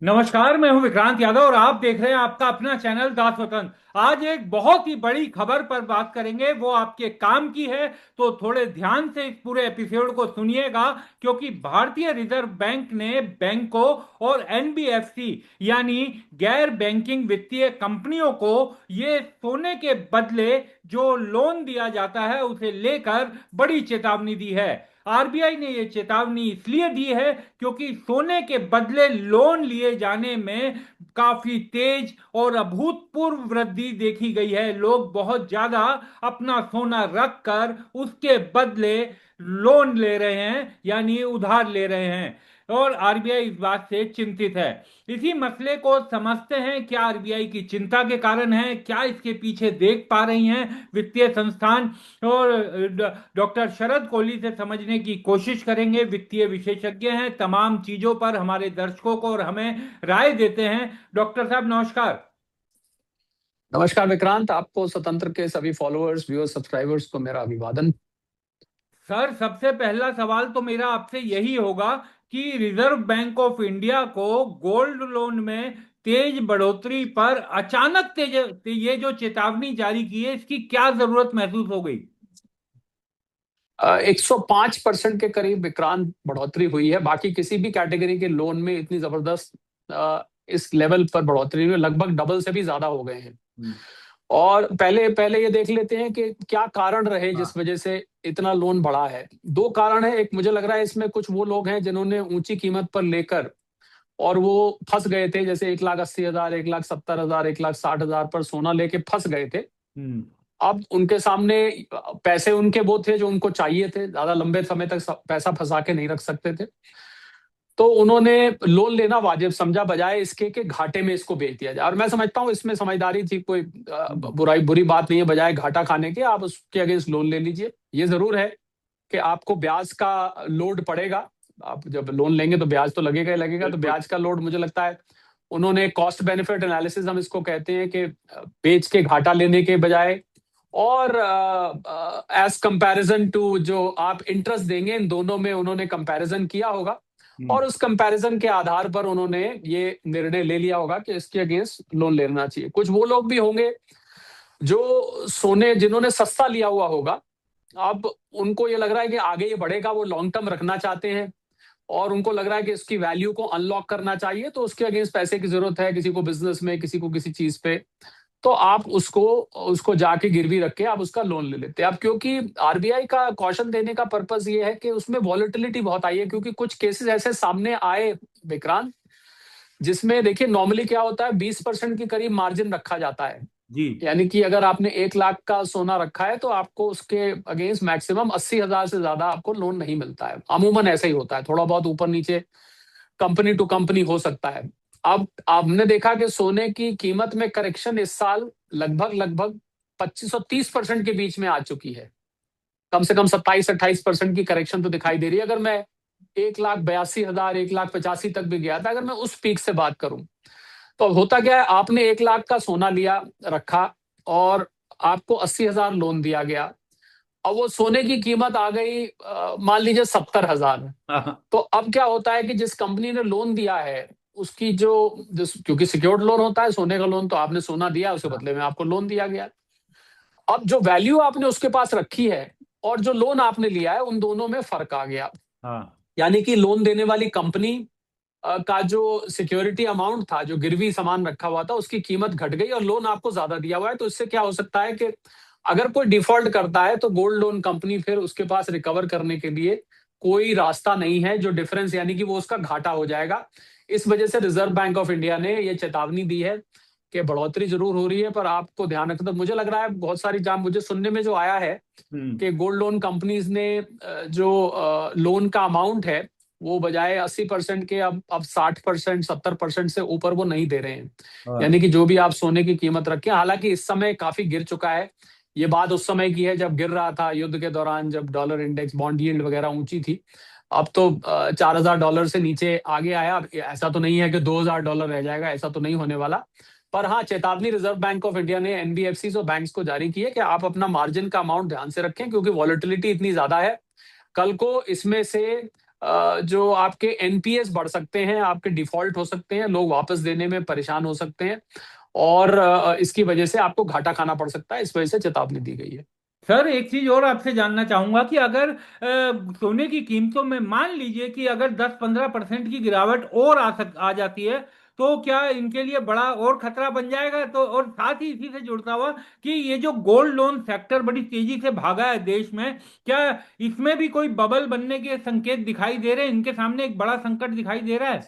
नमस्कार। मैं हूं विक्रांत यादव और आप देख रहे हैं आपका अपना चैनल दास वतन। आज एक बहुत ही बड़ी खबर पर बात करेंगे, वो आपके काम की है। तो थोड़े ध्यान से इस पूरे एपिसोड को सुनिएगा, क्योंकि भारतीय रिजर्व बैंक ने बैंकों और एनबीएफसी यानी गैर बैंकिंग वित्तीय कंपनियों को ये सोने के बदले जो लोन दिया जाता है उसे लेकर बड़ी चेतावनी दी है। आरबीआई ने यह चेतावनी इसलिए दी है क्योंकि सोने के बदले लोन लिए जाने में काफी तेज और अभूतपूर्व वृद्धि देखी गई है। लोग बहुत ज्यादा अपना सोना रख कर उसके बदले लोन ले रहे हैं, यानी उधार ले रहे हैं। और आरबीआई इस बात से चिंतित है। इसी मसले को समझते हैं, क्या आरबीआई की चिंता के कारण है, क्या इसके पीछे देख पा रही हैं वित्तीय संस्थान। और डॉक्टर शरद कोहली से समझने की कोशिश करेंगे। वित्तीय विशेषज्ञ हैं, तमाम चीजों पर हमारे दर्शकों को और हमें राय देते हैं। डॉक्टर साहब नमस्कार। नमस्कार विक्रांत, आपको स्वतंत्र के सभी फॉलोअर्स, व्यूअर्स, सब्सक्राइबर्स को मेरा अभिवादन। सर, सबसे पहला सवाल तो मेरा आपसे यही होगा कि रिजर्व बैंक ऑफ इंडिया को गोल्ड लोन में तेज बढ़ोतरी पर अचानक तेज ये जो चेतावनी जारी की है, इसकी क्या जरूरत महसूस हो गई। 105% के करीब विक्रांत बढ़ोतरी हुई है। बाकी किसी भी कैटेगरी के लोन में इतनी जबरदस्त इस लेवल पर बढ़ोतरी हुई, लगभग डबल से भी ज्यादा हो गए हैं। और पहले पहले ये देख लेते हैं कि क्या कारण रहे जिस हाँ। वजह से इतना लोन बढ़ा है। दो कारण है। एक, मुझे लग रहा है इसमें कुछ वो लोग हैं जिन्होंने ऊंची कीमत पर लेकर और वो फंस गए थे, जैसे 1,80,000, 1,70,000, 1,60,000 पर सोना लेके फंस गए थे। हम्म। अब उनके सामने पैसे उनके वो थे जो उनको चाहिए थे, ज्यादा लंबे समय तक पैसा फंसा के नहीं रख सकते थे। तो उन्होंने लोन लेना वाजिब समझा, बजाय इसके कि घाटे में इसको बेच दिया जाए। और मैं समझता हूँ इसमें समझदारी थी, कोई बुरी बात नहीं है। बजाय घाटा खाने के आप उसके अगेंस्ट लोन ले लीजिए। ये जरूर है कि आपको ब्याज का लोड पड़ेगा। आप जब लोन लेंगे तो ब्याज तो लगेगा ही लगेगा। तो बिल्कुल। ब्याज का लोड, मुझे लगता है उन्होंने कॉस्ट बेनिफिट एनालिसिस, हम इसको कहते हैं, कि बेच के घाटा लेने के बजाय और एज कंपैरिजन टू जो आप इंटरेस्ट देंगे, इन दोनों में उन्होंने कंपैरिजन किया होगा। हम्म। और उस कंपैरिजन के आधार पर उन्होंने ये निर्णय ले लिया होगा कि इसके अगेंस्ट लोन लेना चाहिए। कुछ वो लोग भी होंगे जो सोने जिन्होंने सस्ता लिया हुआ होगा, अब उनको ये लग रहा है कि आगे ये बढ़ेगा, वो लॉन्ग टर्म रखना चाहते हैं और उनको लग रहा है कि इसकी वैल्यू को अनलॉक करना चाहिए, तो उसके अगेंस्ट पैसे की जरूरत है, किसी को बिजनेस में, किसी को किसी चीज पे। तो आप उसको उसको जाके गिरवी रख के आप उसका लोन ले लेते हैं। अब क्योंकि आरबीआई का कॉशन देने का पर्पस ये है कि उसमें वॉलेटिलिटी बहुत आई है, क्योंकि कुछ केसेस ऐसे सामने आए विक्रांत, जिसमें देखिए नॉर्मली क्या होता है, 20% के करीब मार्जिन रखा जाता है। जी। यानी कि अगर आपने 1 लाख का सोना रखा है तो आपको उसके अगेंस्ट मैक्सिमम 80,000 से ज्यादा आपको लोन नहीं मिलता है। अमूमन ऐसा ही होता है, थोड़ा बहुत ऊपर नीचे कंपनी टू कंपनी हो सकता है। अब आपने देखा कि सोने की कीमत में करेक्शन इस साल लगभग लगभग 25 और 30% के बीच में आ चुकी है। कम से कम 27-28% की करेक्शन तो दिखाई दे रही है। अगर मैं 1,82,000, 1,85,000 तक भी गया था, अगर मैं उस पीक से बात करूं, तो अब होता क्या है, आपने 1 लाख का सोना लिया रखा और आपको 80,000 लोन दिया गया। अब वो सोने की कीमत आ गई मान लीजिए 70,000। हाँ। तो अब क्या होता है कि जिस कंपनी ने लोन दिया है उसकी क्योंकि सिक्योर्ड लोन होता है सोने का लोन, तो आपने सोना दिया, उसके हाँ। बदले में आपको लोन दिया गया। अब जो वैल्यू आपने उसके पास रखी है और जो लोन आपने लिया है, उन दोनों में फर्क आ गया। हाँ। यानी कि लोन देने वाली कंपनी का जो सिक्योरिटी अमाउंट था, जो गिरवी सामान रखा हुआ था, उसकी कीमत घट गई और लोन आपको ज्यादा दिया हुआ है। तो इससे क्या हो सकता है कि अगर कोई डिफॉल्ट करता है तो गोल्ड लोन कंपनी फिर उसके पास रिकवर करने के लिए कोई रास्ता नहीं है, जो डिफरेंस यानी कि वो उसका घाटा हो जाएगा। इस वजह से रिजर्व बैंक ऑफ इंडिया ने ये चेतावनी दी है कि बढ़ोतरी जरूर हो रही है, पर आपको ध्यान रखना। तो मुझे लग रहा है बहुत सारी जाम मुझे सुनने में जो आया है हम्म। कि गोल्ड लोन कंपनीज ने जो लोन का अमाउंट है वो बजाय 80% के अब 60%, 70% से ऊपर वो नहीं दे रहे हैं। हाँ। यानी कि जो भी आप सोने की कीमत रखें, हालांकि इस समय काफी गिर चुका है। ये बात उस समय की है जब गिर रहा था युद्ध के दौरान, जब डॉलर इंडेक्स, बॉन्ड यील्ड वगैरह ऊंची थी। अब तो $4,000 से नीचे आगे आया। अब ऐसा तो नहीं है कि $2,000 रह जाएगा, ऐसा तो नहीं होने वाला। पर हाँ, चेतावनी रिजर्व बैंक ऑफ इंडिया ने एनबीएफसी और बैंक्स को जारी की है कि आप अपना मार्जिन का अमाउंट ध्यान से रखें, क्योंकि वॉलेटिलिटी इतनी ज्यादा है। कल को इसमें से जो आपके एनपीएस बढ़ सकते हैं, आपके डिफॉल्ट हो सकते हैं, लोग वापस देने में परेशान हो सकते हैं, और इसकी वजह से आपको घाटा खाना पड़ सकता है। इस वजह से चेतावनी दी गई है। सर एक चीज और आपसे जानना चाहूंगा कि अगर सोने की कीमतों में मान लीजिए कि अगर 10-15% की गिरावट और आ जाती है, तो क्या इनके लिए बड़ा और खतरा बन जाएगा? तो और साथ ही इसी से जुड़ता हुआ कि ये जो गोल्ड लोन सेक्टर बड़ी तेजी से भागा है देश में, क्या इसमें भी कोई बबल बनने के संकेत दिखाई दे रहे हैं? इनके सामने एक बड़ा संकट दिखाई दे रहा है?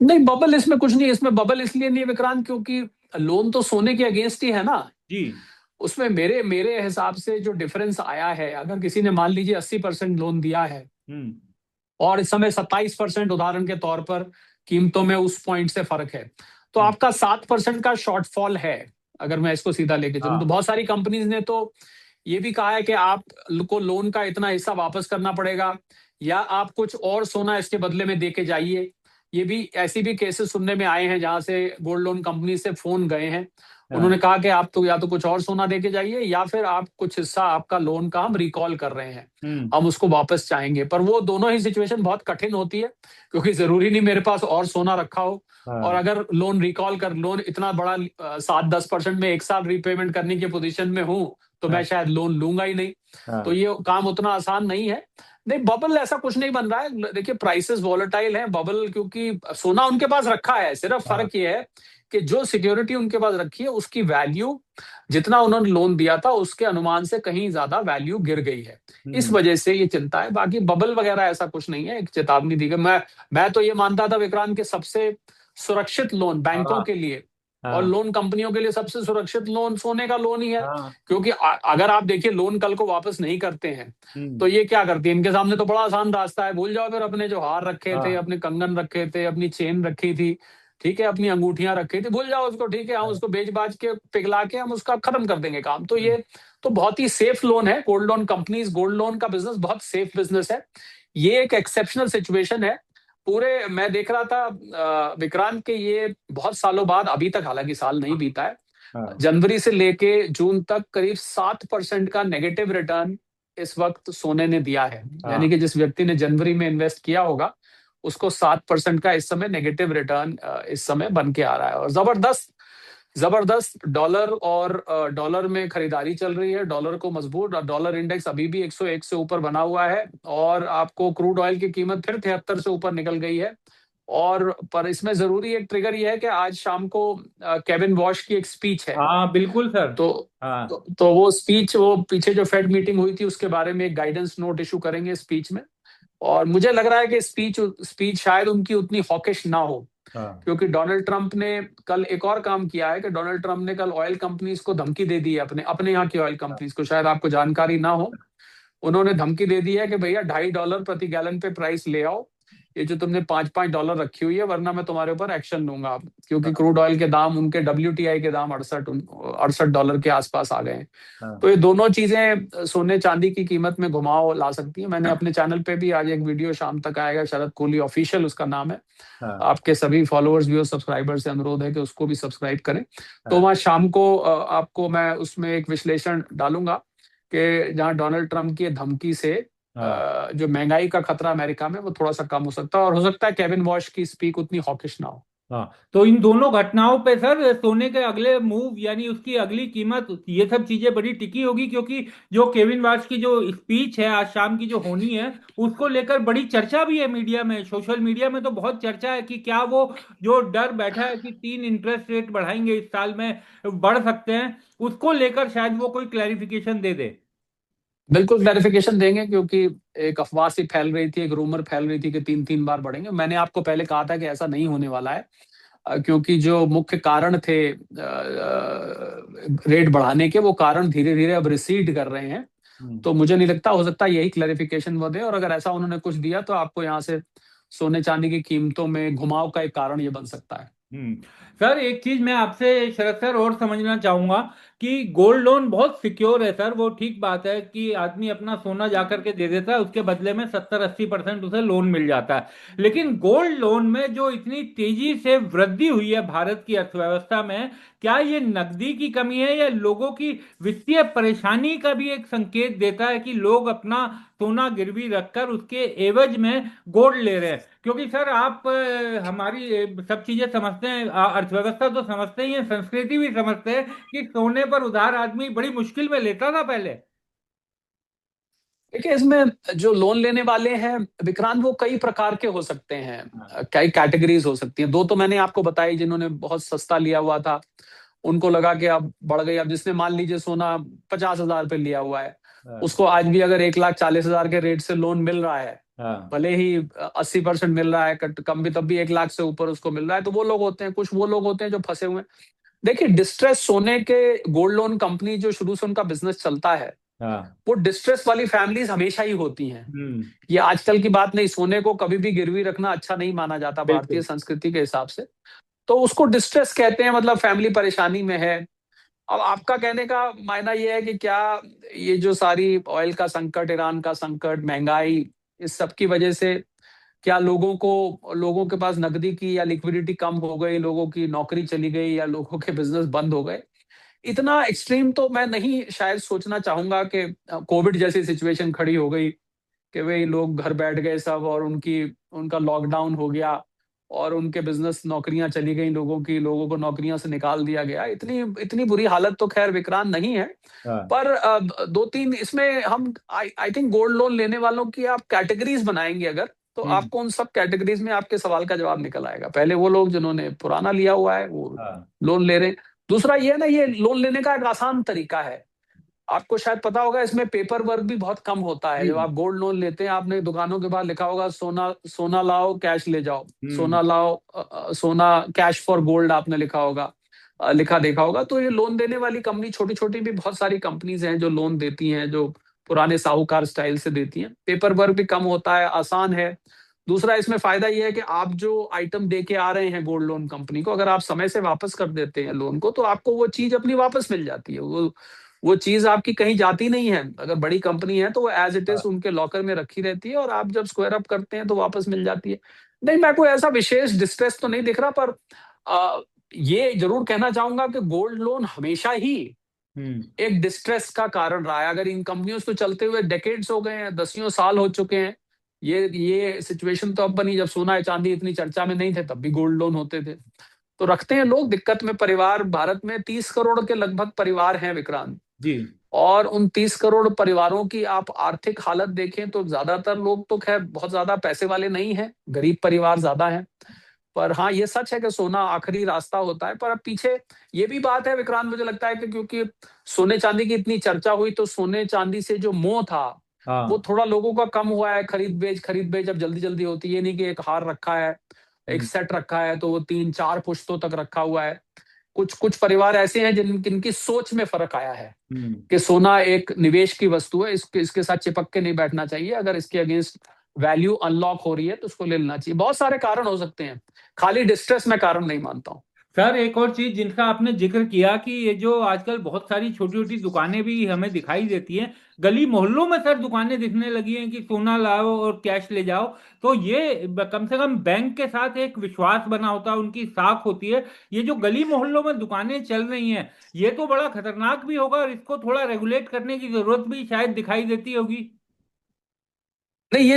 नहीं, बबल इसमें कुछ नहीं है। इसमें बबल इसलिए नहीं है विक्रांत, क्योंकि लोन तो सोने के अगेंस्ट ही है ना। जी। उसमें मेरे मेरे हिसाब से जो डिफरेंस आया है, अगर किसी ने मान लीजिए 80% लोन दिया है हम्म। और इस समय 27% उदाहरण के तौर पर कीमतों में उस पॉइंट से फर्क है, तो हम्म। आपका 7% का शॉर्टफॉल है। अगर मैं इसको सीधा लेके चलूं, तो हाँ। बहुत सारी कंपनीज ने तो ये भी कहा है कि आपको लोन का इतना हिस्सा वापस करना पड़ेगा, या आप कुछ और सोना इसके बदले में दे के जाइए। ये भी ऐसी भी केसेस सुनने में आए हैं जहां से गोल्ड लोन कंपनी से फोन गए हैं। उन्होंने हाँ। कहा कि आप तो या तो कुछ और सोना दे के जाइए, या फिर आप कुछ हिस्सा आपका लोन का हम रिकॉल कर रहे हैं, हम्म। हम उसको वापस चाहेंगे। पर वो दोनों ही सिचुएशन बहुत कठिन होती है, क्योंकि जरूरी नहीं मेरे पास और सोना रखा हो। और हाँ। अगर लोन इतना बड़ा 7-10% में एक साल रीपेमेंट करने की पोजीशन में हूं, तो मैं हाँ। शायद लोन लूंगा ही नहीं। तो हाँ। ये काम उतना आसान नहीं है। नहीं, बबल ऐसा कुछ नहीं बन रहा है। देखिए, प्राइसेस वॉलेटाइल हैं। बबल क्योंकि सोना उनके पास रखा है, सिर्फ हाँ। फर्क ये है कि जो सिक्योरिटी उनके पास रखी है उसकी वैल्यू, जितना उन्होंने लोन दिया था उसके अनुमान से कहीं ज्यादा वैल्यू गिर गई है। इस हम्म। वजह से ये चिंता है। बाकी बबल वगैरह ऐसा कुछ नहीं है। एक चेतावनी दी गई। मैं तो ये मानता था विक्रांत के सबसे सुरक्षित लोन बैंकों हाँ। के लिए और हाँ। लोन कंपनियों के लिए सबसे सुरक्षित लोन सोने का लोन ही है। हाँ। क्योंकि अगर आप देखिए, लोन कल को वापस नहीं करते हैं, हम्म। तो ये क्या करती है? इनके सामने तो बड़ा आसान रास्ता है। भूल जाओ फिर अपने जो हार रखे थे, हाँ। अपने कंगन रखे थे, अपनी चेन रखी थी, ठीक है, अपनी अंगूठियां रखी थी, भूल जाओ उसको। ठीक है, हम हाँ। उसको बेच बाज के पिघला के हम उसका खत्म कर देंगे काम। तो ये तो बहुत ही सेफ लोन है। Gold loan companies, gold loan का बिजनेस बहुत सेफ बिजनेस है। ये एक एक्सेप्शनल सिचुएशन है। पूरे मैं देख रहा था विक्रांत के, ये बहुत सालों बाद अभी तक, हालांकि साल नहीं बीता है, हाँ। जनवरी से लेके जून तक करीब 7% का नेगेटिव रिटर्न इस वक्त सोने ने दिया है। यानी हाँ। कि जिस व्यक्ति ने जनवरी में इन्वेस्ट किया होगा, उसको 7% का इस समय नेगेटिव रिटर्न इस समय बन के आ रहा है। और जबरदस्त जबरदस्त डॉलर, और डॉलर में खरीदारी चल रही है, डॉलर को मजबूत। और डॉलर इंडेक्स अभी भी 101 से ऊपर बना हुआ है, और आपको क्रूड ऑयल की कीमत फिर 73 से ऊपर निकल गई है। और पर इसमें जरूरी एक ट्रिगर यह है कि आज शाम को केविन वॉश की एक स्पीच है। हाँ बिल्कुल सर। तो हाँ। वो स्पीच, वो पीछे जो फेड मीटिंग हुई थी उसके बारे में एक गाइडेंस नोट इशू करेंगे स्पीच में। और मुझे लग रहा है कि स्पीच स्पीच शायद उनकी उतनी हॉकिश ना हो, हाँ। क्योंकि डोनाल्ड ट्रंप ने कल एक और काम किया है कि डोनाल्ड ट्रंप ने कल ऑयल कंपनीज को धमकी दे दी है, अपने अपने यहाँ की ऑयल कंपनीज को, शायद आपको जानकारी ना हो। उन्होंने धमकी दे दी है कि भैया $2.50 प्रति गैलन पे प्राइस ले आओ, ये जो तुमने $5-5 रखी हुई है, वरना मैं तुम्हारे ऊपर एक्शन लूंगा। क्योंकि क्रूड ऑयल के दाम, उनके WTI के दाम 68 $68 के आसपास आ गए हैं। हाँ। तो ये दोनों चीजें सोने चांदी की कीमत में घुमाव ला सकती है। मैंने अपने चैनल पे भी आज एक वीडियो शाम तक आएगा, शरद कोहली ऑफिशियल उसका नाम है। हाँ। आपके सभी फॉलोअर्स व्यूअर्स सब्सक्राइबर से अनुरोध है कि उसको भी सब्सक्राइब करें। तो हाँ। वहाँ शाम को आपको मैं उसमें एक विश्लेषण डालूंगा कि जहाँ डोनाल्ड ट्रंप की धमकी से हाँ। जो महंगाई का खतरा अमेरिका में वो थोड़ा सा कम हो सकता है, और हो सकता है केविन वॉश की स्पीक उतनी हॉकिश ना हो। हाँ। तो इन दोनों घटनाओं पे सर सोने के अगले मूव यानी उसकी अगली कीमत, ये सब चीजें बड़ी टिकी होगी, क्योंकि जो केविन वाश की जो स्पीच है आज शाम की जो होनी है, उसको लेकर बड़ी चर्चा भी है मीडिया में, सोशल मीडिया में तो बहुत चर्चा है कि क्या वो जो डर बैठा है कि 3 इंटरेस्ट रेट बढ़ाएंगे इस साल में, बढ़ सकते हैं, उसको लेकर शायद वो कोई क्लैरिफिकेशन दे दे। बिल्कुल क्लैरिफिकेशन देंगे, क्योंकि एक अफवाह सी फैल रही थी, एक रूमर फैल रही थी कि 3-3 बार बढ़ेंगे। मैंने आपको पहले कहा था कि ऐसा नहीं होने वाला है, क्योंकि जो मुख्य कारण थे रेट बढ़ाने के, वो कारण धीरे धीरे अब रिसीड कर रहे हैं। हम्म। तो मुझे नहीं लगता, हो सकता है यही क्लैरिफिकेशन वो दे, और अगर ऐसा उन्होंने कुछ दिया तो आपको यहाँ से सोने चांदी की कीमतों में घुमाव का एक कारण ये बन सकता है। हम्म। सर एक चीज मैं आपसे शरद सर और समझना चाहूंगा कि गोल्ड लोन बहुत सिक्योर है सर, वो ठीक बात है कि आदमी अपना सोना जाकर के दे देता है, उसके बदले में 70-80% उसे लोन मिल जाता है। लेकिन गोल्ड लोन में जो इतनी तेजी से वृद्धि हुई है भारत की अर्थव्यवस्था में, क्या ये नकदी की कमी है या लोगों की वित्तीय परेशानी का भी एक संकेत देता है कि लोग अपना सोना गिरवी रखकर उसके एवज में गोल्ड ले रहे हैं। क्योंकि सर आप हमारी सब चीजें समझते हैं, अर्थव्यवस्था तो समझते ही हैं, संस्कृति भी समझते हैं कि सोने पर उधार आदमी बड़ी मुश्किल में लेता था पहले। देखिए, इसमें जो लोन लेने वाले हैं विक्रांत, वो कई प्रकार के हो सकते हैं। हाँ। कई कैटेगरीज हो सकती हैं। दो तो मैंने आपको बताई, जिन्होंने बहुत सस्ता लिया हुआ था, उनको लगा कि अब बढ़ गई। अब जिसने मान लीजिए सोना 50,000 पे लिया हुआ है, हाँ। उसको आज भी अगर 1,40,000 के रेट से लोन मिल रहा है, हाँ। भले ही 80% मिल रहा है, कम भी, तब भी 1 लाख से ऊपर उसको मिल रहा है, तो वो लोग होते हैं। कुछ वो लोग होते हैं जो फंसे हुए हैं। देखिए, डिस्ट्रेस सोने के गोल्ड लोन कंपनी जो शुरू से उनका बिजनेस चलता है, हाँ। वो डिस्ट्रेस वाली फैमिलीज हमेशा ही होती हैं। हम्म। ये आजकल की बात नहीं। सोने को कभी भी गिरवी रखना अच्छा नहीं माना जाता भारतीय बिल्कुल। संस्कृति के हिसाब से। तो उसको डिस्ट्रेस कहते हैं, मतलब फैमिली परेशानी में है। अब आपका कहने का मायना ये है कि क्या ये जो सारी ऑयल का संकट, ईरान का संकट, महंगाई, इस सब की वजह से क्या लोगों के पास नकदी की या लिक्विडिटी कम हो गई, लोगों की नौकरी चली गई, या लोगों के बिजनेस बंद हो गए? इतना एक्सट्रीम तो मैं नहीं शायद सोचना चाहूंगा कि कोविड जैसी सिचुएशन खड़ी हो गई कि भाई लोग घर बैठ गए सब, और उनका लॉकडाउन हो गया, और उनके बिजनेस, नौकरियां चली गई, लोगों को नौकरियां से निकाल दिया गया। इतनी इतनी बुरी हालत तो खैर विक्रांत नहीं है। हाँ। पर दो तीन इसमें हम, आई थिंक गोल्ड लोन लेने वालों की आप कैटेगरीज बनाएंगे अगर, तो हम्म। आपको उन सब कैटेगरीज में आपके सवाल का जवाब निकल आएगा। पहले वो लोग जिन्होंने पुराना लिया हुआ है, वो हाँ। लोन ले रहे हैं। दूसरा ये है ना, ये लोन लेने का एक आसान तरीका है। आपको शायद पता होगा, इसमें पेपर वर्क भी बहुत कम होता है। जी। जब आप गोल्ड लोन लेते हैं, आपने दुकानों के बाहर लिखा होगा, सोना सोना लाओ, कैश ले जाओ। हम्म। सोना लाओ, सोना, कैश फॉर गोल्ड आपने लिखा होगा, लिखा देखा होगा। तो ये लोन देने वाली कंपनी, छोटी छोटी भी बहुत सारी कंपनीज हैं जो लोन देती हैं, जो पुराने साहूकार स्टाइल से देती हैं। पेपर वर्क भी कम होता है, आसान है। दूसरा, इसमें फायदा ये है कि आप जो आइटम दे के आ रहे हैं गोल्ड लोन कंपनी को, अगर आप समय से वापस कर देते हैं लोन को, तो आपको वो चीज अपनी वापस मिल जाती है। वो चीज आपकी कहीं जाती नहीं है। अगर बड़ी कंपनी है तो वो एज इट इज हाँ। उनके लॉकर में रखी रहती है, और आप जब स्क्वायर अप करते हैं तो वापस मिल जाती है। नहीं, मैं कोई ऐसा विशेष डिस्ट्रेस तो नहीं दिख रहा, पर आ, ये जरूर कहना चाहूंगा कि गोल्ड लोन हमेशा ही हम्म। एक डिस्ट्रेस का कारण रहा है। अगर इन कंपनियों को चलते हुए डेकेड्स हो गए हैं, दसियों साल हो चुके हैं। ये सिचुएशन तो अब बनी, जब सोना चांदी इतनी चर्चा में नहीं थे तब भी गोल्ड लोन होते थे। तो रखते हैं लोग दिक्कत में। परिवार, भारत में 30 करोड़ के लगभग परिवार हैं विक्रांत। जी। और उन 30 करोड़ परिवारों की आप आर्थिक हालत देखें तो ज्यादातर लोग तो खैर बहुत ज्यादा पैसे वाले नहीं हैं, गरीब परिवार ज्यादा हैं। पर हाँ, ये सच है कि सोना आखिरी रास्ता होता है। पर अब पीछे ये भी बात है विक्रांत, मुझे लगता है कि क्योंकि सोने चांदी की इतनी चर्चा हुई, तो सोने चांदी से जो मोह था, वो हाँ। थोड़ा लोगों का कम हुआ है। खरीद बेच अब जल्दी जल्दी होती है। ये नहीं कि एक हार रखा है, एक हम्म। सेट रखा है, तो वो 3-4 पुश्तों तक रखा हुआ है। कुछ कुछ परिवार ऐसे हैं जिनकी सोच में फर्क आया है हम्म। कि सोना एक निवेश की वस्तु है, इसके साथ चिपक के नहीं बैठना चाहिए। अगर इसके अगेंस्ट वैल्यू अनलॉक हो रही है तो उसको ले लेना चाहिए। बहुत सारे कारण हो सकते हैं, खाली डिस्ट्रेस मैं कारण नहीं मानता हूँ। सर एक और चीज जिनका आपने जिक्र किया कि ये जो आजकल बहुत सारी छोटी छोटी दुकानें भी हमें दिखाई देती हैं, गली मोहल्लों में सर दुकानें दिखने लगी हैं कि सोना लाओ और कैश ले जाओ। तो ये कम से कम बैंक के साथ एक विश्वास बना होता है, उनकी साख होती है। ये जो गली मोहल्लों में दुकानें चल रही हैं, ये तो बड़ा खतरनाक भी होगा, और इसको थोड़ा रेगुलेट करने की जरूरत भी शायद दिखाई देती होगी। नहीं,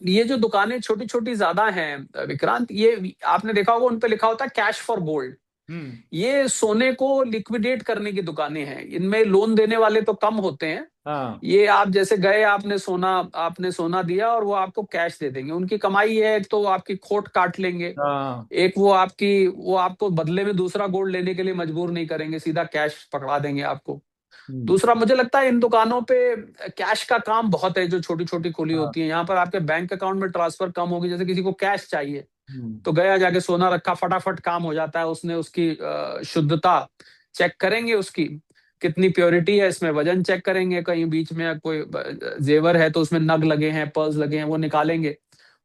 ये जो दुकानें छोटी छोटी ज्यादा हैं विक्रांत, ये आपने देखा होगा, उन पे लिखा होता है कैश फॉर गोल्ड। हम्म। ये सोने को लिक्विडेट करने की दुकानें हैं। इनमें लोन देने वाले तो कम होते हैं। हाँ। ये आप जैसे गए, आपने सोना दिया, और वो आपको कैश दे देंगे। उनकी कमाई है, एक तो वो आपकी खोट काट लेंगे, हाँ। एक वो आपको बदले में दूसरा गोल्ड लेने के लिए मजबूर नहीं करेंगे, सीधा कैश पकड़ा देंगे आपको। हम्म। दूसरा, मुझे लगता है इन दुकानों पे कैश का काम बहुत है, जो छोटी छोटी खुली हाँ। होती है। यहाँ पर आपके बैंक अकाउंट में ट्रांसफर कम होगी। जैसे किसी को कैश चाहिए, हम्म। तो गया, जाके सोना रखा, फटाफट काम हो जाता है। उसने उसकी शुद्धता चेक करेंगे, उसकी कितनी प्योरिटी है इसमें, वजन चेक करेंगे, कहीं बीच में कोई जेवर है तो उसमें नग लगे हैं, पर्ल्स लगे हैं, वो निकालेंगे,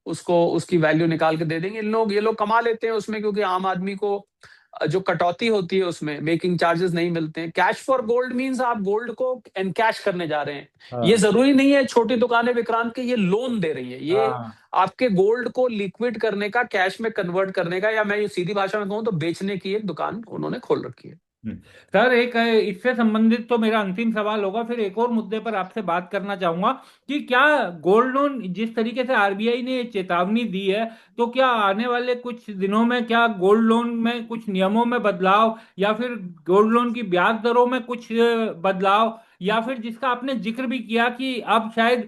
उसको उसकी वैल्यू निकाल के दे देंगे। ये लोग कमा लेते हैं उसमें, क्योंकि आम आदमी को जो कटौती होती है उसमें मेकिंग चार्जेस नहीं मिलते हैं। कैश फॉर गोल्ड मींस आप गोल्ड को एनकैश करने जा रहे हैं। ये हाँ। जरूरी नहीं है छोटी दुकानें विक्रांत के ये लोन दे रही है। ये हाँ। आपके गोल्ड को लिक्विड करने का, कैश में कन्वर्ट करने का, या मैं ये सीधी भाषा में कहूं तो बेचने की एक दुकान उन्होंने खोल रखी है। सर एक इससे संबंधित तो मेरा अंतिम सवाल होगा, फिर एक और मुद्दे पर आपसे बात करना चाहूंगा कि क्या गोल्ड लोन जिस तरीके से आरबीआई ने चेतावनी दी है, तो क्या आने वाले कुछ दिनों में क्या गोल्ड लोन में कुछ नियमों में बदलाव, या फिर गोल्ड लोन की ब्याज दरों में कुछ बदलाव, या फिर जिसका आपने जिक्र भी किया कि अब शायद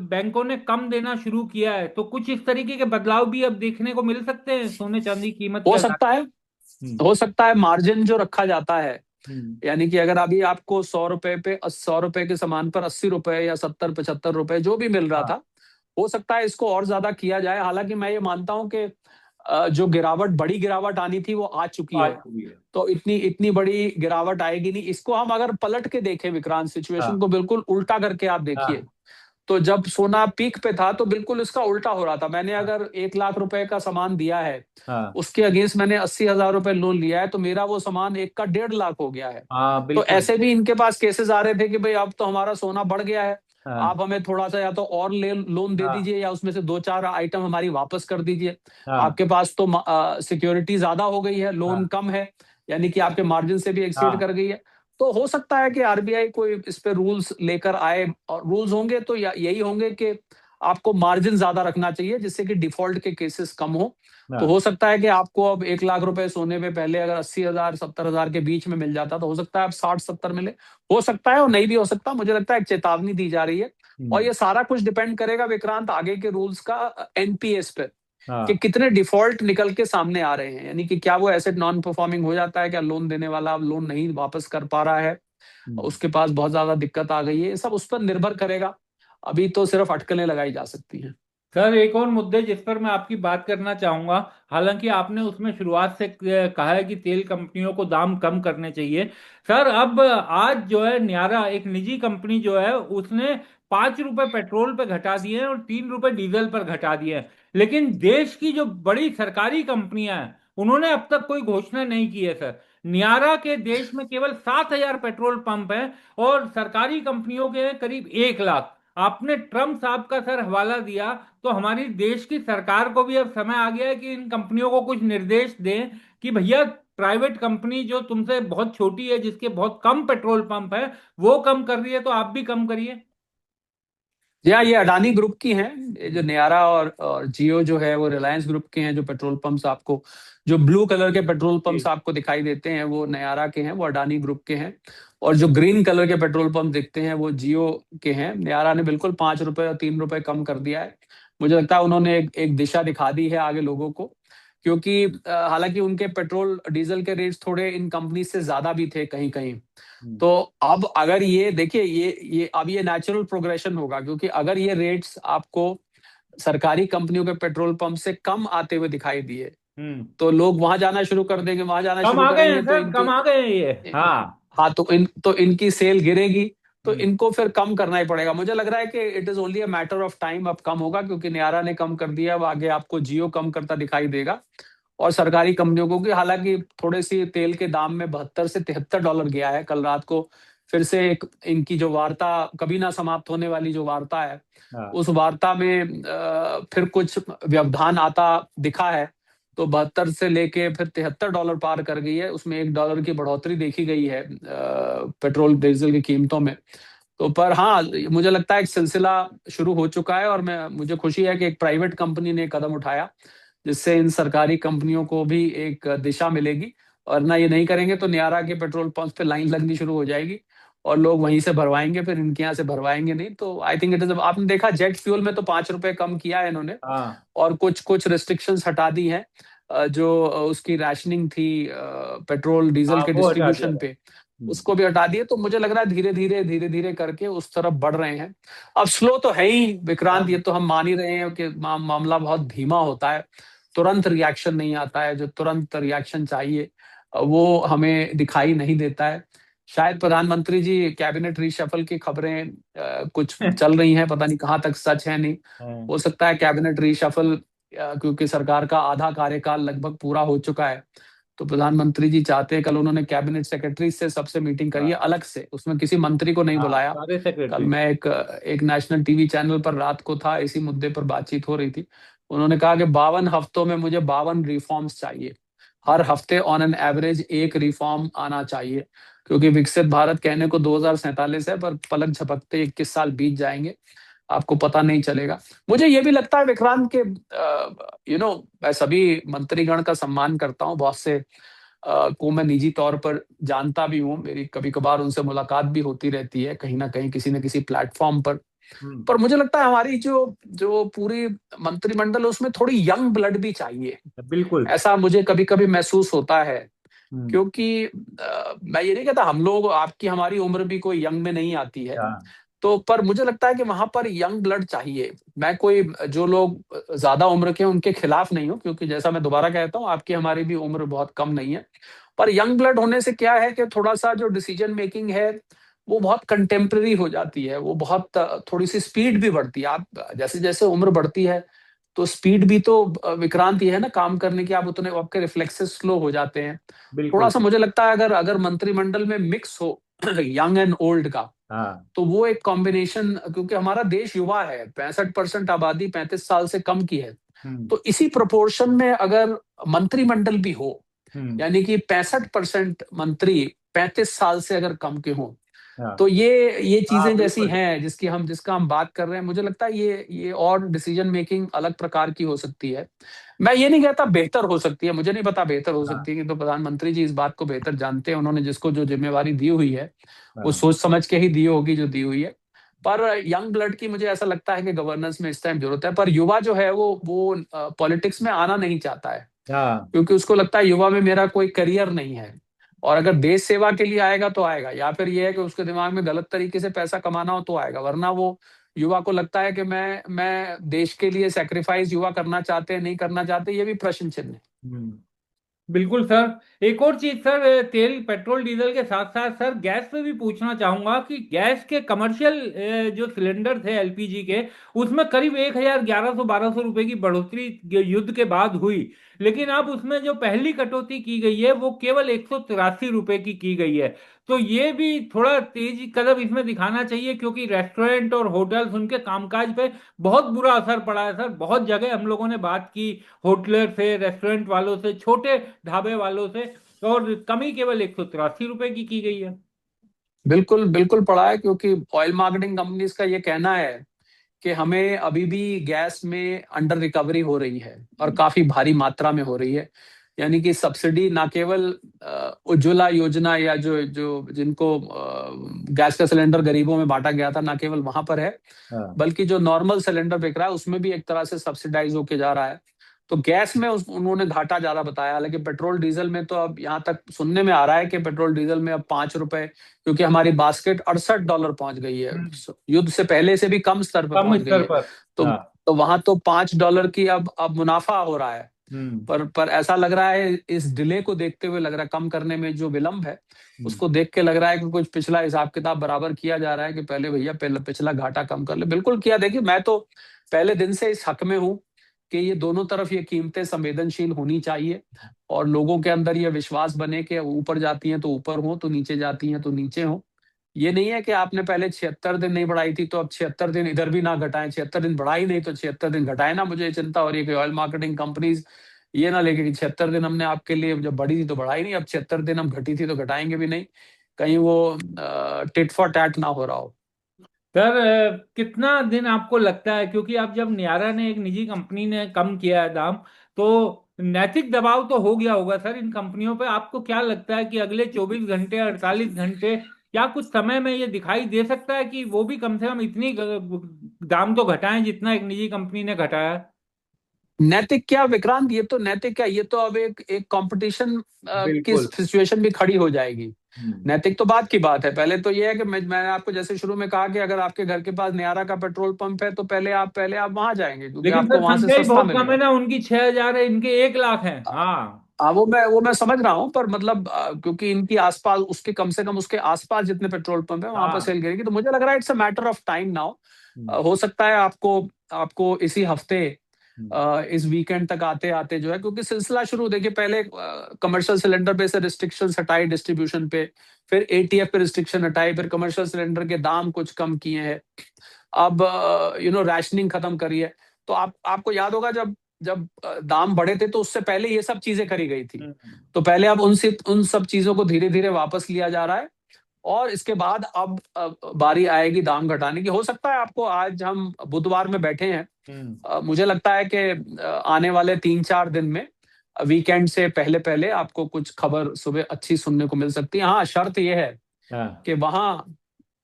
बैंकों ने कम देना शुरू किया है, तो कुछ इस तरीके के बदलाव भी अब देखने को मिल सकते हैं सोने चांदी की कीमत हो के आधार सकता है, पर? हो सकता है मार्जिन जो रखा जाता है, हम्म। यानी कि अगर अभी आपको 100 रुपए पे 100 रुपए के सामान पर 80 रुपए या 70-75 रुपए जो भी मिल रहा हाँ। था, हो सकता है इसको और ज्यादा किया जाए। हालांकि मैं ये मानता हूं कि जो गिरावट, बड़ी गिरावट आनी थी वो आ चुकी है। आज हुई है। तो इतनी इतनी बड़ी गिरावट आएगी नहीं। इसको हम अगर पलट के देखें विक्रांत, सिचुएशन हाँ। को बिल्कुल उल्टा करके आप देखिए, हाँ। तो जब सोना पीक पे था तो बिल्कुल इसका उल्टा हो रहा था। मैंने हाँ। अगर 1 लाख रुपए का सामान दिया है, हाँ। उसके अगेंस्ट मैंने 80 हजार रुपए लोन लिया है, तो मेरा वो सामान एक का 1.5 लाख हो गया है। हाँ, तो बिल्कुल। ऐसे भी इनके पास केसेस आ रहे थे कि भाई अब तो हमारा सोना बढ़ गया है, हाँ। आप हमें थोड़ा सा या तो और ले लोन दे हाँ। दीजिए या उसमें से दो चार आइटम हमारी वापस कर दीजिए। हाँ। आपके पास तो सिक्योरिटी ज्यादा हो गई है, लोन हाँ। कम है, यानी कि आपके मार्जिन से भी एक्सीड हाँ। कर गई है। तो हो सकता है कि आरबीआई कोई इस पे रूल्स लेकर आए, और रूल्स होंगे तो यही होंगे कि आपको मार्जिन ज्यादा रखना चाहिए जिससे कि डिफॉल्ट के केसेस कम हो। तो हाँ। हो सकता है कि आपको अब 1 लाख रुपए सोने पे पहले अगर 80 हजार 70 हजार के बीच में मिल जाता, तो हो सकता है अब 60-70 मिले। हो सकता है और नहीं भी हो सकता। मुझे लगता है एक चेतावनी दी जा रही है, और हम्म। ये सारा कुछ डिपेंड करेगा विक्रांत आगे के रूल्स का एनपीएस पे, कि हाँ। कितने डिफॉल्ट निकल के सामने आ रहे हैं, यानी कि क्या वो एसेट नॉन परफॉर्मिंग हो जाता है, क्या लोन देने वाला अब लोन नहीं वापस कर पा रहा है, हम्म। उसके पास बहुत ज्यादा दिक्कत आ गई है। ये सब उस पर निर्भर करेगा। अभी तो सिर्फ अटकलें लगाई जा सकती हैं। सर एक और मुद्दे जिस पर मैं आपकी बात करना चाहूंगा, हालांकि आपने उसमें शुरुआत से कहा है कि तेल कंपनियों को दाम कम करने चाहिए। सर अब आज जो है न्यारा एक निजी कंपनी जो है उसने 5 रुपए पेट्रोल पे घटा दिए हैं और 3 रुपए डीजल पर घटा दिए हैं। लेकिन देश की जो बड़ी सरकारी कंपनियां हैं उन्होंने अब तक कोई घोषणा नहीं की है सर। न्यारा के देश में केवल 7,000 पेट्रोल पंप हैं और सरकारी कंपनियों के हैं करीब 1 लाख। आपने ट्रम्प साहब का सर हवाला दिया, तो हमारी देश की सरकार को भी अब समय आ गया है कि इन कंपनियों को कुछ निर्देश दें कि भैया प्राइवेट कंपनी जो तुमसे बहुत छोटी है, जिसके बहुत कम पेट्रोल पंप है, वो कम कर रही है तो आप भी कम करिए। जी हाँ, ये अडानी ग्रुप की हैं। ये जो न्यारा और जियो जो है वो रिलायंस ग्रुप के हैं। जो पेट्रोल पंप्स आपको, जो ब्लू कलर के पेट्रोल पंप्स जी। आपको दिखाई देते हैं वो न्यारा के हैं, वो अडानी ग्रुप के हैं। और जो ग्रीन कलर के पेट्रोल पंप दिखते हैं वो जियो के हैं। न्यारा ने बिल्कुल 5 रुपए और 3 रुपए कम कर दिया है। मुझे लगता है उन्होंने एक दिशा दिखा दी है आगे लोगों को, क्योंकि हालांकि उनके पेट्रोल डीजल के रेट्स थोड़े इन कंपनी से ज्यादा भी थे कहीं कहीं। हम्म। तो अब अगर ये देखिए, ये अब ये नेचुरल प्रोग्रेशन होगा, क्योंकि अगर ये रेट्स आपको सरकारी कंपनियों के पेट्रोल पंप से कम आते हुए दिखाई दिए, हम्म। तो लोग वहां जाना शुरू कर देंगे, वहां जाना कम शुरू आ गए हैं करेंगे तो सर, कम इनकी, आ गए हैं ये। हाँ। हाँ, तो इनकी सेल गिरेगी। तो हम्म। इनको फिर कम करना ही पड़ेगा। मुझे लग रहा है कि it is only a matter of time, अब कम होगा, क्योंकि न्यारा ने कम कर दिया। अब आगे आपको जियो कम करता दिखाई देगा, और सरकारी कंपनियों को, कि हालांकि थोड़े सी तेल के दाम में 72 से 73 डॉलर गया है कल रात को। फिर से एक इनकी जो वार्ता, कभी ना समाप्त होने वाली जो वार्ता है, हाँ। उस वार्ता में फिर कुछ व्यवधान आता दिखा है। तो 72 से लेके फिर 73 डॉलर पार कर गई है। उसमें $1 की बढ़ोतरी देखी गई है पेट्रोल डीजल की कीमतों में। तो पर हाँ, मुझे लगता है एक सिलसिला शुरू हो चुका है, और मुझे खुशी है कि एक प्राइवेट कंपनी ने कदम उठाया, जिससे इन सरकारी कंपनियों को भी एक दिशा मिलेगी। और ना ये नहीं करेंगे तो न्यारा के पेट्रोल पंप पे लाइन लगनी शुरू हो जाएगी, और लोग वहीं से भरवाएंगे, फिर इनके यहाँ से भरवाएंगे नहीं। तो आई थिंक इट इज, आपने देखा जेट फ्यूल में तो 5 रुपए कम किया है इन्होंने, हाँ। और कुछ कुछ रिस्ट्रिक्शंस हटा दी हैं। जो उसकी रैशनिंग थी पेट्रोल डीजल हाँ, के वो हटा दिया डिस्ट्रीब्यूशन था। पे, उसको भी हटा दिए। तो मुझे लग रहा है धीरे धीरे करके उस तरफ बढ़ रहे हैं। अब स्लो तो है ही विक्रांत, ये हाँ। तो हम मान ही रहे हैं कि मामला बहुत धीमा होता है, तुरंत रिएक्शन नहीं आता है। जो तुरंत रिएक्शन चाहिए वो हमें दिखाई नहीं देता है। शायद प्रधानमंत्री जी कैबिनेट रीशफल की खबरें कुछ चल रही हैं, पता नहीं कहाँ तक सच है नहीं। हाँ। हो सकता है कैबिनेट रीशफल, क्योंकि सरकार का आधा कार्यकाल लगभग पूरा हो चुका है, तो प्रधानमंत्री जी चाहते हैं, कल उन्होंने कैबिनेट सेक्रेटरी से सबसे मीटिंग करी है हाँ। अलग से, उसमें किसी मंत्री को नहीं हाँ, बुलाया। सारे कल सेक्रेटरी। मैं एक नेशनल टीवी चैनल पर रात को था, इसी मुद्दे पर बातचीत हो रही थी। उन्होंने कहा कि 52 हफ्तों में मुझे 52 रिफॉर्म्स चाहिए। हर हफ्ते ऑन एन एवरेज एक रिफॉर्म आना चाहिए, क्योंकि विकसित भारत कहने को 2047 है, पर पलक झपकते 21 साल बीत जाएंगे, आपको पता नहीं चलेगा। मुझे ये भी लगता है विक्रांत के, मैं सभी मंत्रीगण का सम्मान करता हूँ, बहुत से को मैं निजी तौर पर जानता भी हूँ, मेरी कभी कभार उनसे मुलाकात भी होती रहती है कहीं ना कहीं किसी न किसी प्लेटफॉर्म पर। हम्म। पर मुझे लगता है हमारी जो जो पूरी मंत्रिमंडल है उसमें थोड़ी यंग ब्लड भी चाहिए, बिल्कुल। ऐसा मुझे कभी कभी महसूस होता है। हम्म। क्योंकि मैं ये नहीं कहता हम लोग, आपकी हमारी उम्र भी कोई यंग में नहीं आती है, हाँ। तो पर मुझे लगता है कि वहां पर यंग ब्लड चाहिए। मैं कोई जो लोग ज्यादा उम्र के हैं उनके खिलाफ नहीं हूँ, क्योंकि जैसा मैं दोबारा कहता हूँ आपकी हमारी भी उम्र बहुत कम नहीं है। पर यंग ब्लड होने से क्या है कि थोड़ा सा जो डिसीजन मेकिंग है वो बहुत कंटेम्प्रेरी हो जाती है, वो बहुत थोड़ी सी स्पीड भी बढ़ती है। आप जैसे जैसे उम्र बढ़ती है तो स्पीड भी तो विक्रांत ये है ना काम करने की, आप उतने आपके रिफ्लेक्सेस स्लो हो जाते हैं। थोड़ा बिल्कुल। सा मुझे लगता है अगर अगर मंत्रिमंडल में मिक्स हो यंग एंड ओल्ड का, हाँ। तो वो एक कॉम्बिनेशन, क्योंकि हमारा देश युवा है, 65% आबादी 35 साल से कम की है, हम्म। तो इसी प्रोपोर्शन में अगर मंत्रिमंडल भी हो, हम्म। यानी कि 65% मंत्री 35 साल से अगर कम के हों, हाँ। तो ये हाँ। चीजें जैसी बिल्कुल। हैं जिसका हम बात कर रहे हैं, मुझे लगता है ये और डिसीजन मेकिंग अलग प्रकार की हो सकती है। मैं ये नहीं कहता बेहतर हो सकती है, मुझे नहीं पता बेहतर हो हाँ। सकती है कि, तो प्रधानमंत्री जी इस बात को बेहतर जानते हैं, उन्होंने जिसको जो जिम्मेवारी दी हुई है वो हाँ। सोच समझ के ही दी होगी जो दी हुई है। पर यंग ब्लड की मुझे ऐसा लगता है कि गवर्नेंस में इस टाइम जरूरत है। पर युवा जो है वो पॉलिटिक्स में आना नहीं चाहता है, हाँ। क्योंकि उसको लगता है युवा में मेरा कोई करियर नहीं है। और अगर देश सेवा के लिए आएगा तो आएगा, या फिर ये है कि उसके दिमाग में गलत तरीके से पैसा कमाना हो तो आएगा, वरना वो युवा को लगता है कि मैं देश के लिए सेक्रीफाइस युवा करना चाहते हैं नहीं करना चाहते, ये भी प्रश्न चिन्ह है। हम्म। बिल्कुल सर। एक और चीज सर, तेल पेट्रोल डीजल के साथ साथ सर गैस पे भी पूछना चाहूंगा कि गैस के कमर्शियल जो सिलेंडर थे एलपीजी के, उसमें करीब 1100-1200 रुपए की बढ़ोतरी युद्ध के बाद हुई। लेकिन अब उसमें जो पहली कटौती की गई है वो केवल 183 रुपए की गई है। तो ये भी थोड़ा तेजी कदम इसमें दिखाना चाहिए, क्योंकि रेस्टोरेंट और होटल्स उनके कामकाज पे बहुत बुरा असर पड़ा है सर। बहुत जगह हम लोगों ने बात की होटलर से, रेस्टोरेंट वालों से, छोटे ढाबे वालों से, और कमी केवल 183 रुपए की गई है। बिल्कुल बिल्कुल पड़ा है, क्योंकि ऑयल मार्केटिंग कंपनीज का ये कहना है कि हमें अभी भी गैस में अंडर रिकवरी हो रही है और काफी भारी मात्रा में हो रही है। यानी कि सब्सिडी ना केवल उज्ज्वला योजना या जो जो जिनको गैस का सिलेंडर गरीबों में बांटा गया था, ना केवल वहां पर है, हाँ। बल्कि जो नॉर्मल सिलेंडर बिक रहा है उसमें भी एक तरह से सब्सिडाइज होके जा रहा है। तो गैस में उन्होंने घाटा ज्यादा बताया, हालांकि पेट्रोल डीजल में तो अब यहाँ तक सुनने में आ रहा है कि पेट्रोल डीजल में अब 5 रुपए, क्योंकि हमारी बास्केट $68 पहुंच गई है, हम्म। युद्ध से पहले से भी कम स्तर पर कम पहुंच गई स्तर है। पर। तो हाँ। तो वहां तो $5 की अब मुनाफा हो रहा है। हम्म। पर ऐसा लग रहा है, इस डिले को देखते हुए लग रहा है, कम करने में जो विलंब है हम्म। उसको देख के लग रहा है कि कुछ पिछला हिसाब किताब बराबर किया जा रहा है, कि पहले भैया पहले पिछला घाटा कम कर ले। बिल्कुल किया। देखिए मैं तो पहले दिन से इस हक में हूं कि ये दोनों तरफ ये कीमतें संवेदनशील होनी चाहिए, और लोगों के अंदर ये विश्वास बने कि ऊपर जाती हैं तो ऊपर हो, तो नीचे जाती हैं तो नीचे हो। ये नहीं है कि आपने पहले 76 दिन नहीं बढ़ाई थी तो अब 76 दिन इधर भी ना घटाएं, 76 दिन बढ़ाई नहीं तो 76 दिन घटाए ना। मुझे ये चिंता हो रही है कि ऑयल मार्केटिंग कंपनीज ये ना लेके कि 76 दिन हमने आपके लिए जब बढ़ी थी तो बढ़ाई नहीं, अब 76 दिन हम घटी थी तो घटाएंगे भी नहीं, कहीं वो टिट फॉर टैट ना हो रहा हो। सर कितना दिन आपको लगता है, क्योंकि अब जब नियारा ने, एक निजी कंपनी ने कम किया है दाम, तो नैतिक दबाव तो हो गया होगा सर इन कंपनियों पे। आपको क्या लगता है कि अगले 24 घंटे, 48 घंटे, क्या कुछ समय में ये दिखाई दे सकता है कि वो भी कम से कम इतनी दाम तो घटाएं जितना एक निजी कंपनी ने घटाया है? नैतिक क्या विक्रांत, ये तो नैतिक क्या, ये तो अब एक एक कंपटीशन की बिल्कुल। सिचुएशन भी खड़ी हो जाएगी। हम्म। नैतिक तो बात की बात है। पहले तो ये है कि मैंने आपको जैसे शुरू में कहा कि अगर आपके घर के पास नियारा का पेट्रोल पंप है तो पहले आप वहां जाएंगे, क्योंकि लेकिन आपको सर वहां से संख्या ही सस्ता बहुत कम है मिलेगा। ना, उनकी 6,000 है, इनके 1 लाख है। हाँ। वो मैं समझ रहा हूँ, पर मतलब क्योंकि इनकी आसपास उसके कम से कम उसके आसपास जितने पेट्रोल पंप है वहां पर हाँ। सेल गिरेगी, तो मुझे लग रहा है it's a matter of time now. Hmm. हो सकता है आपको आपको इसी हफ्ते हम्म। इस वीकेंड तक आते आते जो है, क्योंकि सिलसिला शुरू, देखिए पहले कमर्शियल सिलेंडर पे से रिस्ट्रिक्शन हटाई डिस्ट्रीब्यूशन पे, फिर एटीएफ पे रिस्ट्रिक्शन हटाई, फिर कमर्शियल सिलेंडर के दाम कुछ कम किए हैं, अब राशनिंग खत्म करी है। तो आपको याद होगा जब जब दाम बढ़े थे तो उससे पहले ये सब चीजें करी गई थी। हम्म। तो पहले अब उन सब चीजों को धीरे धीरे वापस लिया जा रहा है, और इसके बाद अब बारी आएगी दाम घटाने की। हो सकता है आपको, आज हम बुधवार में बैठे हैं, मुझे लगता है कि आने वाले 3-4 दिन में, वीकेंड से पहले पहले आपको कुछ खबर सुबह अच्छी सुनने को मिल सकती है। हाँ, शर्त यह है हाँ। कि वहां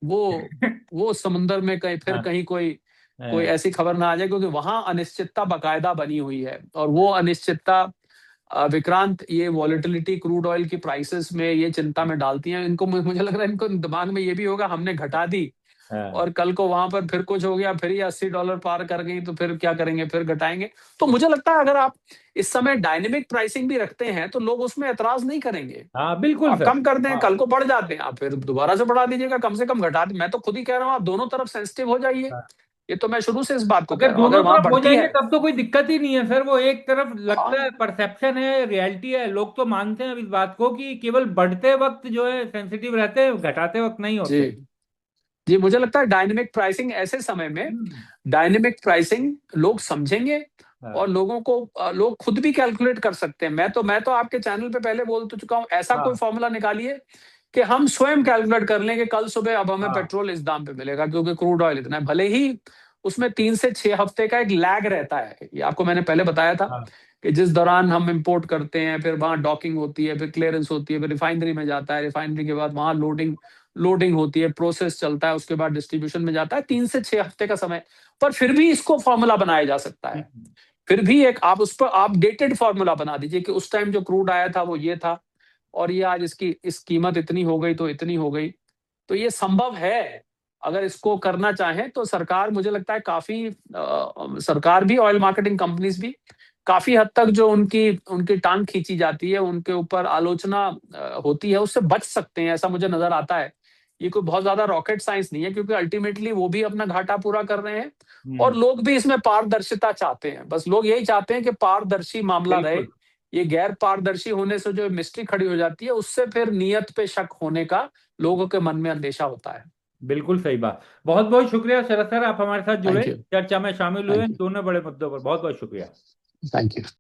वो समुंदर में कहीं फिर हाँ। कहीं कोई कोई हाँ। ऐसी खबर ना आ जाए, क्योंकि वहां अनिश्चितता बकायदा बनी हुई है। और वो अनिश्चितता, विक्रांत, ये वॉलेटिलिटी क्रूड ऑयल की प्राइसेस में ये चिंता में डालती हैं इनको। मुझे लग रहा है इनको दिमाग में ये भी होगा, हमने घटा दी हाँ। और कल को वहां पर फिर कुछ हो गया, फिर ये $80 पार कर गई, तो फिर क्या करेंगे, फिर घटाएंगे। तो मुझे लगता है अगर आप इस समय डायनेमिक प्राइसिंग भी रखते हैं तो लोग उसमें एतराज नहीं करेंगे। हाँ, बिल्कुल आप सर। कम कर दें, हाँ। कल को बढ़ जाते हैं, आप फिर दोबारा से बढ़ा दीजिएगा, कम से कम घटा दें। मैं तो खुद ही कह रहा हूँ, आप दोनों तरफ सेंसिटिव हो जाइए। हाँ। ये तो मैं शुरू से इस बात को कह अगर रहा हूँ, अगर दोनों वहां तरफ हो बढ़ती जाएंगे है। तब तो कोई दिक्कत ही नहीं है सर। वो एक तरफ लगता है हाँ परसेप्शन है, रियलिटी है। लोग तो मानते हैं अब इस बात को कि केवल बढ़ते वक्त जो है सेंसिटिव रहते हैं, घटाते वक्त नहीं जी, होते। जी, मुझे लगता है डायनेमिक प्राइसिंग ऐसे समय में, हम्म। डायनेमिक प्राइसिंग लोग समझेंगे, हाँ। और लोग खुद भी कैलकुलेट कर सकते हैं। मैं तो आपके चैनल पे पहले बोल तो चुका हूं, ऐसा कोई हाँ। फॉर्मूला निकालिए कि हम स्वयं कैलकुलेट कर लें कि कल सुबह अब हमें हाँ। पेट्रोल इस दाम पे मिलेगा, क्योंकि क्रूड ऑयल इतना है। भले ही उसमें 3 से 6 हफ्ते का एक लैग रहता है, ये आपको मैंने पहले बताया था, हाँ। कि जिस दौरान हम इंपोर्ट करते हैं, फिर वहां डॉकिंग होती है, फिर क्लियरेंस होती है, फिर रिफाइनरी में जाता है, रिफाइनरी के बाद वहां लोडिंग लोडिंग होती है, प्रोसेस चलता है, उसके बाद डिस्ट्रीब्यूशन में जाता है, 3 से 6 हफ्ते का समय। पर फिर भी इसको फॉर्मूला बनाया जा सकता है। हम्म। फिर भी एक आप उस पर आप डेटेड फॉर्मूला बना दीजिए कि उस टाइम जो क्रूड आया था वो ये था, और ये आज इसकी इस कीमत इतनी हो गई तो इतनी हो गई। तो ये संभव है। अगर इसको करना चाहें तो सरकार, मुझे लगता है काफी सरकार भी, ऑयल मार्केटिंग कंपनीज भी काफी हद तक, जो उनकी उनकी टांग खींची जाती है, उनके ऊपर आलोचना होती है, उससे बच सकते हैं, ऐसा मुझे नजर आता है। ये कोई बहुत ज्यादा रॉकेट साइंस नहीं है, क्योंकि अल्टीमेटली वो भी अपना घाटा पूरा कर रहे हैं, और हम्म। लोग भी इसमें पारदर्शिता चाहते हैं। बस लोग यही चाहते हैं कि पारदर्शी मामला रहे। बिल्कुल। ये गैर पारदर्शी होने से जो मिस्ट्री खड़ी हो जाती है, उससे फिर नियत पे शक होने का लोगों के मन में अंदेशा होता है। बिल्कुल सही बात। बहुत बहुत शुक्रिया शरद सर, आप हमारे साथ जुड़े, थैंक यू। चर्चा में शामिल हुए थैंक इन यू। दोनों बड़े मुद्दों पर। बहुत बहुत शुक्रिया। Thank you.